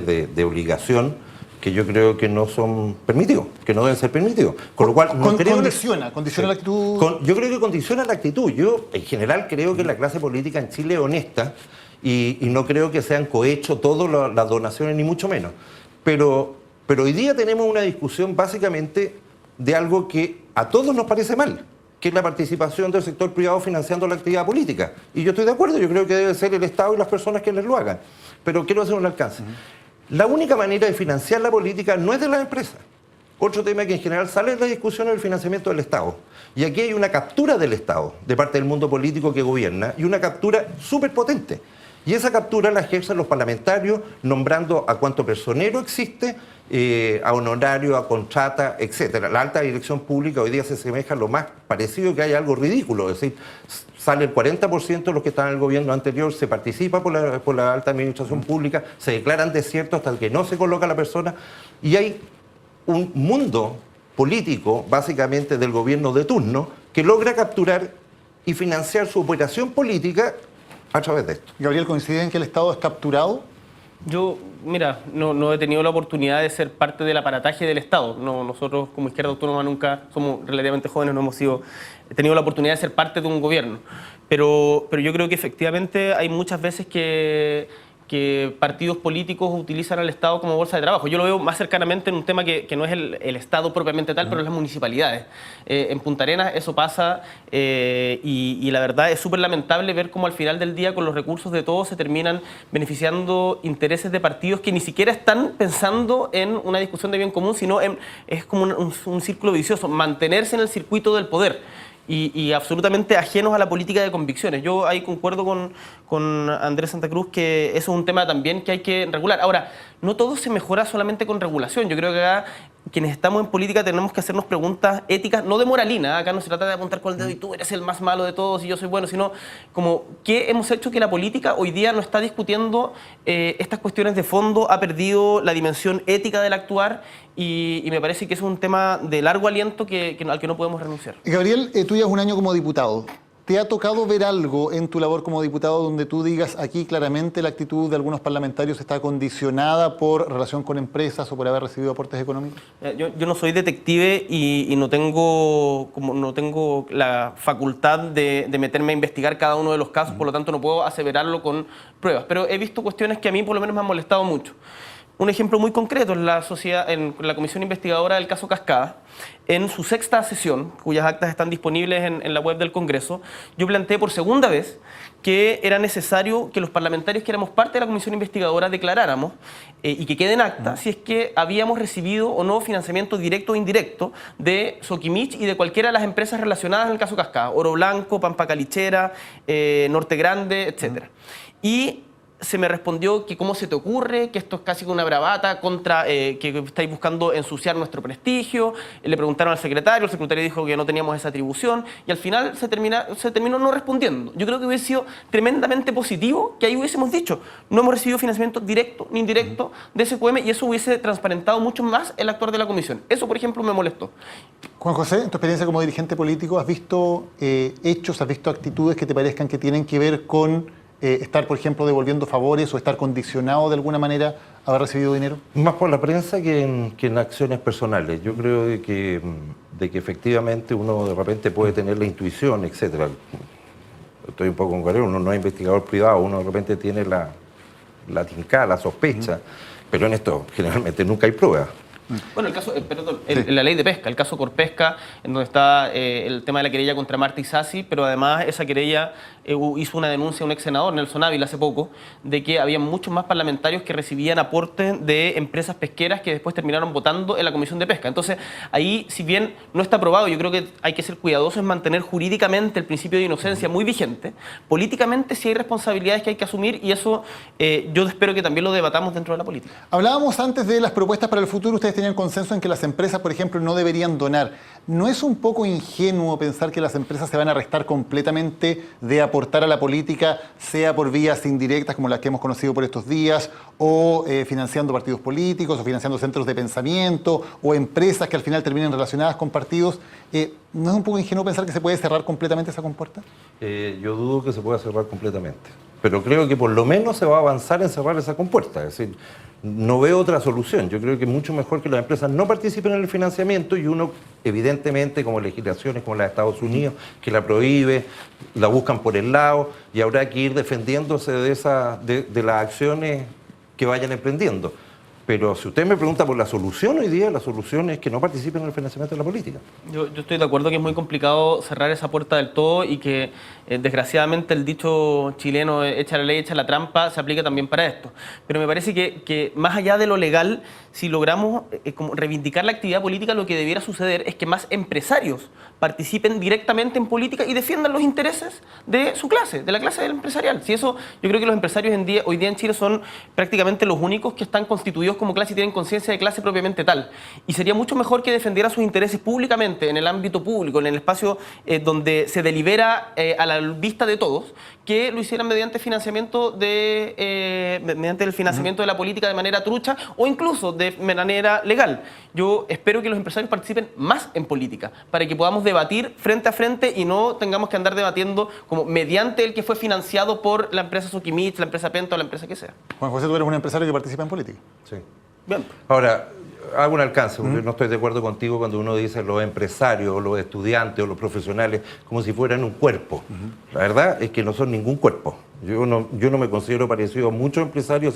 de obligación que yo creo que no son permitidos, que no deben ser permitidos. Con lo cual, condiciona la actitud. Yo creo que condiciona la actitud. Yo, en general, creo que la clase política en Chile es honesta y no creo que sean cohecho todas las donaciones, ni mucho menos. Pero hoy día tenemos una discusión básicamente de algo que a todos nos parece mal, que es la participación del sector privado financiando la actividad política. Y yo estoy de acuerdo, yo creo que debe ser el Estado y las personas quienes lo hagan. Pero quiero hacer un alcance. La única manera de financiar la política no es de las empresas. Otro tema que en general sale en la discusión es el financiamiento del Estado. Y aquí hay una captura del Estado de parte del mundo político que gobierna y una captura súper potente. Y esa captura la ejercen los parlamentarios nombrando a cuánto personero existe, a honorario, a contrata, etc. La alta dirección pública hoy día se asemeja a lo más parecido que hay algo ridículo. Es decir, sale el 40% de los que están en el gobierno anterior, se participa por la alta administración pública, se declaran desiertos hasta que no se coloca la persona. Y hay un mundo político, básicamente del gobierno de turno, que logra capturar y financiar su operación política a través de esto. Gabriel, ¿coincide en que el Estado es capturado? Yo, mira, no he tenido la oportunidad de ser parte del aparataje del Estado. No, nosotros como Izquierda Autónoma nunca, somos relativamente jóvenes, no hemos tenido la oportunidad de ser parte de un gobierno. Pero yo creo que efectivamente hay muchas veces que partidos políticos utilizan al Estado como bolsa de trabajo. Yo lo veo más cercanamente en un tema que no es el Estado propiamente tal, pero es las municipalidades. En Punta Arenas eso pasa y la verdad es súper lamentable ver cómo al final del día con los recursos de todos se terminan beneficiando intereses de partidos que ni siquiera están pensando en una discusión de bien común, sino es como un círculo vicioso, mantenerse en el circuito del poder. Y absolutamente ajenos a la política de convicciones. Yo ahí concuerdo con Andrés Santa Cruz que eso es un tema también que hay que regular. Ahora, no todo se mejora solamente con regulación. Yo creo que acá quienes estamos en política tenemos que hacernos preguntas éticas, no de moralina. Acá no se trata de apuntar con el dedo y tú eres el más malo de todos y yo soy bueno, sino como qué hemos hecho que la política hoy día no está discutiendo estas cuestiones de fondo, ha perdido la dimensión ética del actuar y me parece que es un tema de largo aliento al que no podemos renunciar. Gabriel, tú llevas un año como diputado. ¿Te ha tocado ver algo en tu labor como diputado donde tú digas aquí claramente la actitud de algunos parlamentarios está condicionada por relación con empresas o por haber recibido aportes económicos? Yo no soy detective y no tengo la facultad de meterme a investigar cada uno de los casos, por lo tanto no puedo aseverarlo con pruebas, pero he visto cuestiones que a mí por lo menos me han molestado mucho. Un ejemplo muy concreto en la comisión investigadora del caso Cascada, en su 6ª sesión, cuyas actas están disponibles en la web del Congreso, yo planteé por segunda vez que era necesario que los parlamentarios que éramos parte de la comisión investigadora declaráramos y que quede en acta si es que habíamos recibido o no financiamiento directo o indirecto de Soquimich y de cualquiera de las empresas relacionadas en el caso Cascada, Oro Blanco, Pampa Calichera, Norte Grande, etc. Y se me respondió que cómo se te ocurre, que esto es casi una bravata contra que estáis buscando ensuciar nuestro prestigio. Le preguntaron al secretario, el secretario dijo que no teníamos esa atribución y al final se terminó no respondiendo. Yo creo que hubiese sido tremendamente positivo que ahí hubiésemos dicho no hemos recibido financiamiento directo ni indirecto de SQM y eso hubiese transparentado mucho más el actuar de la comisión. Eso, por ejemplo, me molestó. Juan José, en tu experiencia como dirigente político, ¿has visto hechos, has visto actitudes que te parezcan que tienen que ver con estar, por ejemplo, devolviendo favores o estar condicionado de alguna manera a haber recibido dinero? Más por la prensa que en acciones personales. Yo creo de que efectivamente uno de repente puede tener la intuición, etcétera. Estoy un poco con Gabriel, uno no es investigador privado, uno de repente tiene la tincada, la sospecha, pero en esto generalmente nunca hay pruebas. Bueno, el caso, la ley de pesca, el caso Corpesca, en donde está el tema de la querella contra Marta Isasi, pero además esa querella hizo una denuncia a un ex senador, Nelson Ávila, hace poco, de que había muchos más parlamentarios que recibían aportes de empresas pesqueras que después terminaron votando en la Comisión de Pesca. Entonces, ahí, si bien no está aprobado, yo creo que hay que ser cuidadosos en mantener jurídicamente el principio de inocencia muy vigente. Políticamente sí hay responsabilidades que hay que asumir y eso yo espero que también lo debatamos dentro de la política. Hablábamos antes de las propuestas para el futuro, ustedes tenían consenso en que las empresas, por ejemplo, no deberían donar. ¿No es un poco ingenuo pensar que las empresas se van a restar completamente de aportar a la política, sea por vías indirectas como las que hemos conocido por estos días, o financiando partidos políticos, o financiando centros de pensamiento, o empresas que al final terminen relacionadas con partidos? ¿No es un poco ingenuo pensar que se puede cerrar completamente esa compuerta? Yo dudo que se pueda cerrar completamente, pero creo que por lo menos se va a avanzar en cerrar esa compuerta. Es decir, no veo otra solución. Yo creo que es mucho mejor que las empresas no participen en el financiamiento y uno, evidentemente, como legislaciones como la de Estados Unidos, que la prohíbe, la buscan por el lado y habrá que ir defendiéndose de las acciones que vayan emprendiendo. Pero si usted me pregunta por la solución hoy día, la solución es que no participen en el financiamiento de la política. Yo estoy de acuerdo que es muy complicado cerrar esa puerta del todo y que desgraciadamente el dicho chileno, echa la ley, echa la trampa, se aplica también para esto. Pero me parece que más allá de lo legal, si logramos como reivindicar la actividad política, lo que debiera suceder es que más empresarios participen directamente en política y defiendan los intereses de su clase, de la clase empresarial. Si eso, yo creo que los empresarios hoy día en Chile son prácticamente los únicos que están constituidos como clase y tienen conciencia de clase propiamente tal. Y sería mucho mejor que defendieran sus intereses públicamente, en el ámbito público, en el espacio donde se delibera a la vista de todos, que lo hicieran mediante financiamiento mediante el financiamiento de la política de manera trucha o incluso de manera legal. Yo espero que los empresarios participen más en política para que podamos debatir frente a frente y no tengamos que andar debatiendo como mediante el que fue financiado por la empresa Sokimich, la empresa Penta o la empresa que sea. Juan José, tú eres un empresario que participa en política. Sí. Bien. Ahora, hago un alcance, porque no estoy de acuerdo contigo cuando uno dice los empresarios, o los estudiantes o los profesionales como si fueran un cuerpo. La verdad es que no son ningún cuerpo. Yo no me considero parecido a muchos empresarios,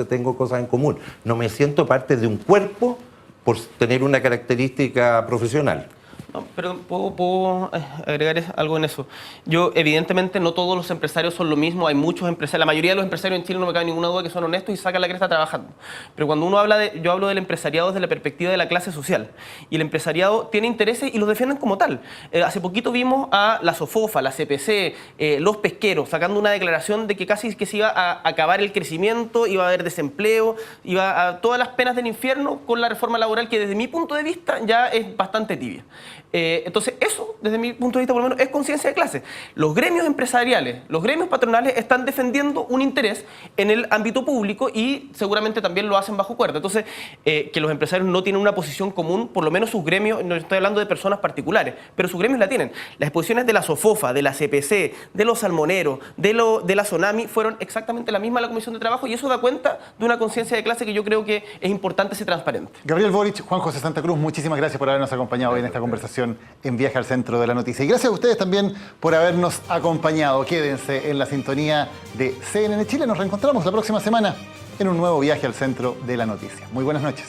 tengo cosas en común. No me siento parte de un cuerpo por tener una característica profesional. No, pero puedo agregar algo en eso. Yo, evidentemente, no todos los empresarios son lo mismo. Hay muchos empresarios, la mayoría de los empresarios en Chile, no me cabe ninguna duda, que son honestos y sacan la cresta trabajando. Pero cuando uno habla yo hablo del empresariado desde la perspectiva de la clase social. Y el empresariado tiene intereses y los defienden como tal. Hace poquito vimos a la SOFOFA, la CPC, los pesqueros, sacando una declaración de que casi que se iba a acabar el crecimiento, iba a haber desempleo, iba a todas las penas del infierno con la reforma laboral que desde mi punto de vista ya es bastante tibia. Entonces eso, desde mi punto de vista por lo menos, es conciencia de clase. Los gremios empresariales, los gremios patronales están defendiendo un interés en el ámbito público y seguramente también lo hacen bajo cuerda. Entonces, que los empresarios no tienen una posición común, por lo menos sus gremios, no estoy hablando de personas particulares, pero sus gremios la tienen. Las exposiciones de la SOFOFA, de la CPC, de los salmoneros, de la Sonami, fueron exactamente la misma en la Comisión de Trabajo y eso da cuenta de una conciencia de clase que yo creo que es importante ser transparente. Gabriel Boric, Juan José Santa Cruz, muchísimas gracias por habernos acompañado hoy en esta conversación en Viaje al Centro de la Noticia. Y gracias a ustedes también por habernos acompañado. Quédense en la sintonía de CNN Chile. Nos reencontramos la próxima semana en un nuevo Viaje al Centro de la Noticia. Muy buenas noches.